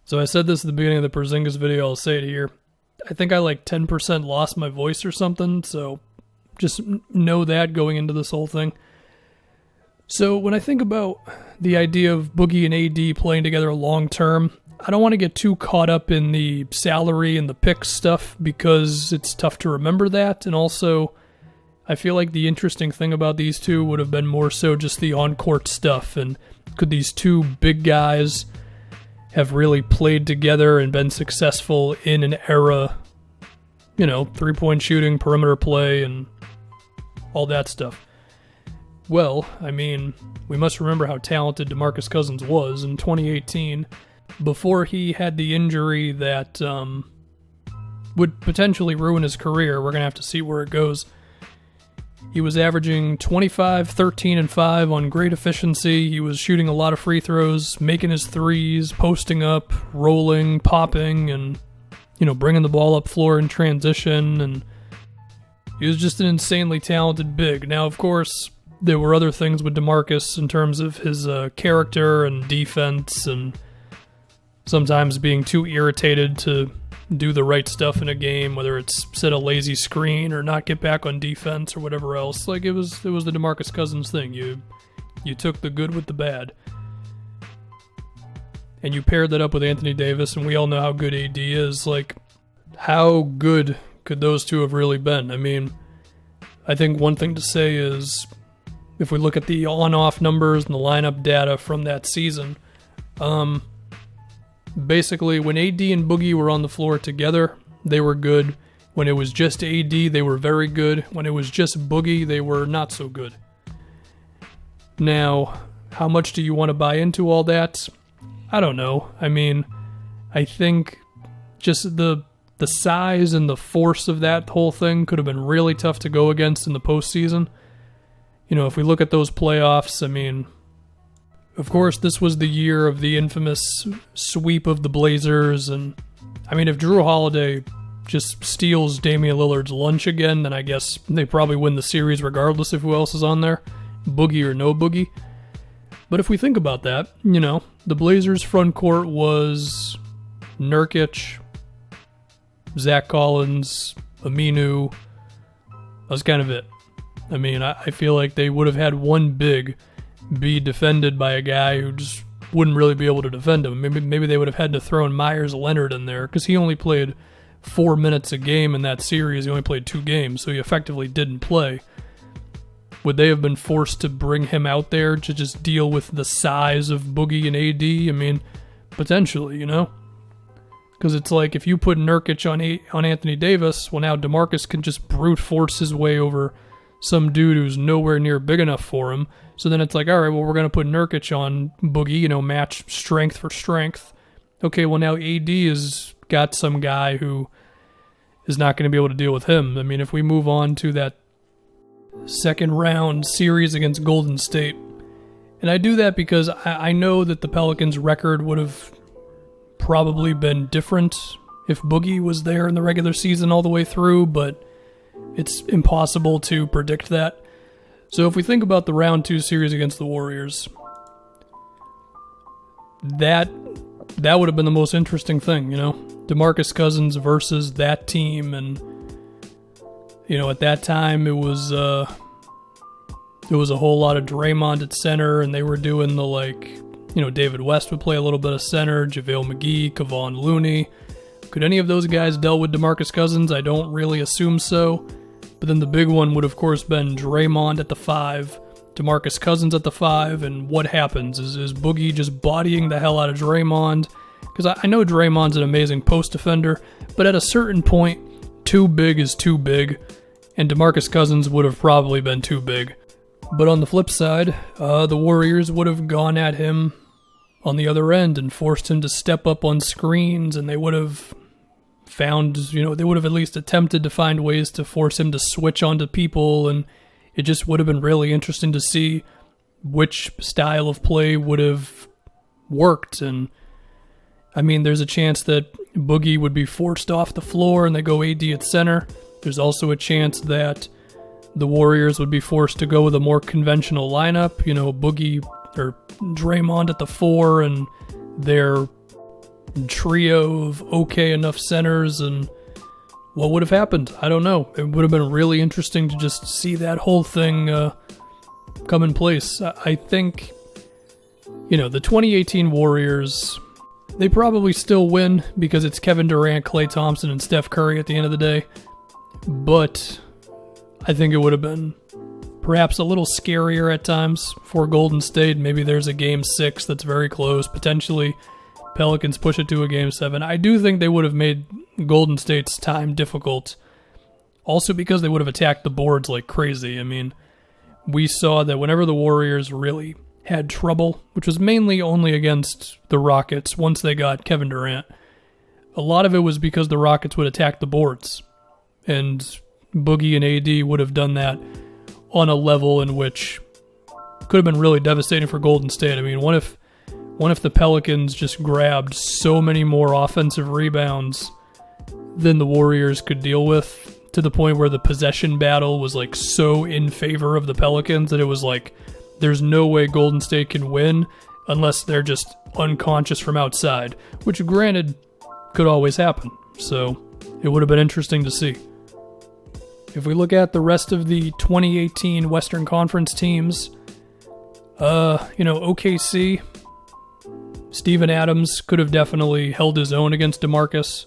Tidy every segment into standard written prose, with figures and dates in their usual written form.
So I said this at the beginning of the Porzingis video, I'll say it here. I think I like 10% lost my voice or something, so just know that going into this whole thing. So when I think about the idea of Boogie and AD playing together long term, I don't want to get too caught up in the salary and the pick stuff because it's tough to remember that, and also I feel like the interesting thing about these two would have been more so just the on-court stuff, and could these two big guys have really played together and been successful in an era, three-point shooting, perimeter play, and all that stuff. Well, I mean, we must remember how talented Demarcus Cousins was in 2018 before he had the injury that would potentially ruin his career. We're going to have to see where it goes. He was averaging 25, 13, and 5 on great efficiency. He was shooting a lot of free throws, making his threes, posting up, rolling, popping, and, bringing the ball up floor in transition. And he was just an insanely talented big. Now, of course, there were other things with Demarcus in terms of his character and defense, and sometimes being too irritated to do the right stuff in a game, whether it's set a lazy screen or not get back on defense or whatever else. Like, it was the Demarcus Cousins thing. You took the good with the bad. And you paired that up with Anthony Davis, and we all know how good AD is. Like, how good could those two have really been? I mean, I think one thing to say is, if we look at the on-off numbers and the lineup data from that season, basically, when AD and Boogie were on the floor together, they were good. When it was just AD, they were very good. When it was just Boogie, they were not so good. Now, how much do you want to buy into all that? I don't know. I mean, I think just the size and the force of that whole thing could have been really tough to go against in the postseason. If we look at those playoffs, I mean, of course, this was the year of the infamous sweep of the Blazers, and I mean, if Drew Holiday just steals Damian Lillard's lunch again, then I guess they probably win the series regardless of who else is on there, Boogie or no Boogie. But if we think about that, the Blazers' front court was Nurkic, Zach Collins, Aminu. That was kind of it. I mean, I feel like they would have had one big be defended by a guy who just wouldn't really be able to defend him. Maybe they would have had to throw in Myers Leonard in there, because he only played 4 minutes a game in that series. He only played 2 games, so he effectively didn't play. Would they have been forced to bring him out there to just deal with the size of Boogie and AD? I mean, potentially, Because it's like, if you put Nurkic on Anthony Davis, well, now Demarcus can just brute force his way over some dude who's nowhere near big enough for him. So then it's like, all right, well, we're going to put Nurkic on Boogie, match strength for strength. Okay, well, now AD has got some guy who is not going to be able to deal with him. I mean, if we move on to that second round series against Golden State, and I do that because I know that the Pelicans' record would have probably been different if Boogie was there in the regular season all the way through, but it's impossible to predict that. So if we think about the round 2 series against the Warriors, that would have been the most interesting thing, Demarcus Cousins versus that team. And at that time it was a whole lot of Draymond at center, and they were doing the David West would play a little bit of center, JaVale McGee, Kevon Looney. Could any of those guys deal with Demarcus Cousins? I don't really assume so. But then the big one would, of course, been Draymond at the 5, Demarcus Cousins at the 5, and what happens? Is Boogie just bodying the hell out of Draymond? Because I know Draymond's an amazing post defender, but at a certain point, too big is too big, and Demarcus Cousins would have probably been too big. But on the flip side, the Warriors would have gone at him on the other end and forced him to step up on screens, and they would have found, they would have at least attempted to find ways to force him to switch onto people, and it just would have been really interesting to see which style of play would have worked. And I mean, there's a chance that Boogie would be forced off the floor and they go AD at center. There's also a chance that the Warriors would be forced to go with a more conventional lineup, Boogie or Draymond at the 4 and their trio of okay enough centers, and what would have happened? I don't know. It would have been really interesting to just see that whole thing come in place. I think, the 2018 Warriors, they probably still win because it's Kevin Durant, Klay Thompson, and Steph Curry at the end of the day. But I think it would have been perhaps a little scarier at times for Golden State. Maybe there's a Game 6 that's very close. Potentially, Pelicans push it to a Game 7. I do think they would have made Golden State's time difficult. Also because they would have attacked the boards like crazy. I mean, we saw that whenever the Warriors really had trouble, which was mainly only against the Rockets once they got Kevin Durant, a lot of it was because the Rockets would attack the boards. And Boogie and AD would have done that on a level in which could have been really devastating for Golden State. I mean, what if the Pelicans just grabbed so many more offensive rebounds than the Warriors could deal with, to the point where the possession battle was like so in favor of the Pelicans that it was like there's no way Golden State can win unless they're just unconscious from outside, which granted could always happen. So it would have been interesting to see. If we look at the rest of the 2018 Western Conference teams, OKC, Steven Adams could have definitely held his own against Demarcus.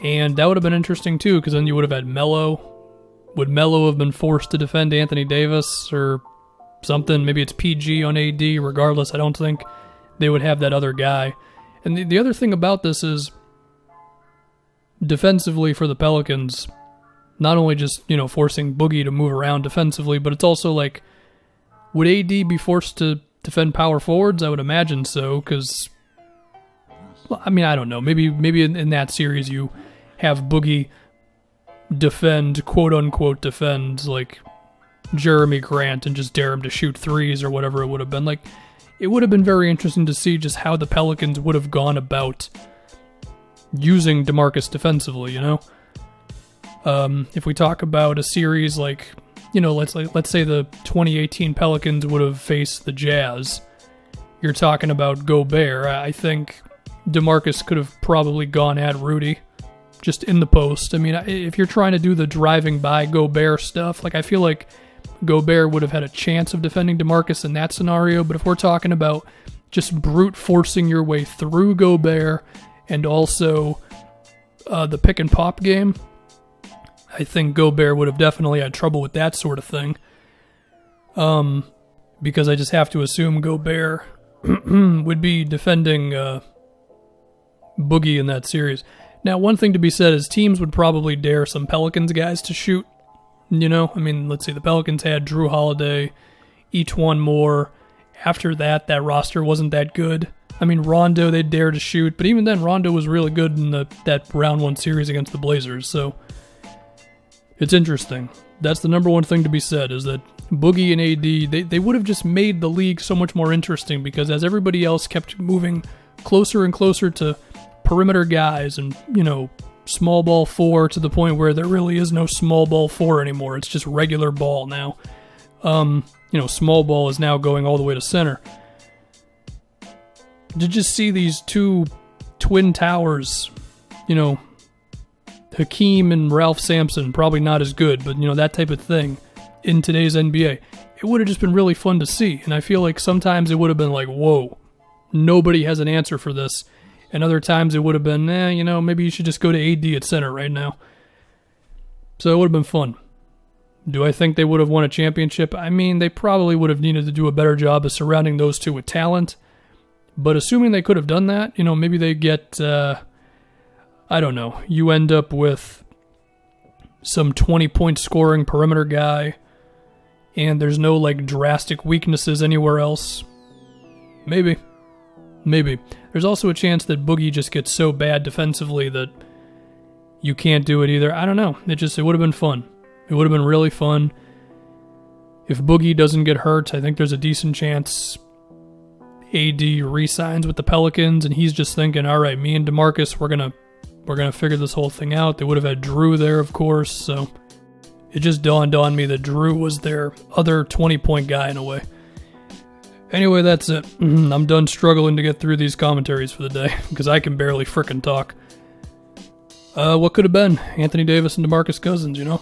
And that would have been interesting too, because then you would have had Melo. Would Melo have been forced to defend Anthony Davis or something? Maybe it's PG on AD. Regardless, I don't think they would have that other guy. And the other thing about this is, defensively for the Pelicans, not only just, forcing Boogie to move around defensively, but it's also like, would AD be forced to defend power forwards? I would imagine so, because, I don't know. Maybe in that series you have Boogie defend, quote-unquote defend, like Jeremy Grant and just dare him to shoot threes or whatever it would have been. Like, it would have been very interesting to see just how the Pelicans would have gone about using Demarcus defensively, If we talk about a series like, let's say the 2018 Pelicans would have faced the Jazz, you're talking about Gobert. I think Demarcus could have probably gone at Rudy just in the post. I mean, if you're trying to do the driving by Gobert stuff, like I feel like Gobert would have had a chance of defending Demarcus in that scenario. But if we're talking about just brute forcing your way through Gobert and also the pick and pop game, I think Gobert would have definitely had trouble with that sort of thing. Because I just have to assume Gobert would be defending Boogie in that series. Now, one thing to be said is teams would probably dare some Pelicans guys to shoot. Let's see, the Pelicans had Drew Holiday, Etuan Moore. After that roster wasn't that good. Rondo, they dared to shoot, but even then, Rondo was really good in that round one series against the Blazers, so it's interesting. That's the number one thing to be said, is that Boogie and AD, they would have just made the league so much more interesting, because as everybody else kept moving closer and closer to perimeter guys and, small ball four, to the point where there really is no small ball four anymore. It's just regular ball now. Small ball is now going all the way to center. To just see these two twin towers, Hakeem and Ralph Sampson, probably not as good, but that type of thing in today's NBA, it would have just been really fun to see. And I feel like sometimes it would have been like, whoa, nobody has an answer for this. And other times it would have been, maybe you should just go to AD at center right now. So it would have been fun. Do I think they would have won a championship? They probably would have needed to do a better job of surrounding those two with talent. But assuming they could have done that, maybe they get, I don't know, you end up with some 20-point scoring perimeter guy, and there's no, drastic weaknesses anywhere else. Maybe. There's also a chance that Boogie just gets so bad defensively that you can't do it either. I don't know. It would have been fun. It would have been really fun. If Boogie doesn't get hurt, I think there's a decent chance AD re-signs with the Pelicans, and he's just thinking, all right, me and Demarcus, we're gonna figure this whole thing out. They would have had Drew there, of course, so it just dawned on me that Drew was their other 20-point guy in a way. Anyway, that's it. I'm done struggling to get through these commentaries for the day, because I can barely frickin' talk. What could have been? Anthony Davis and Demarcus Cousins, you know?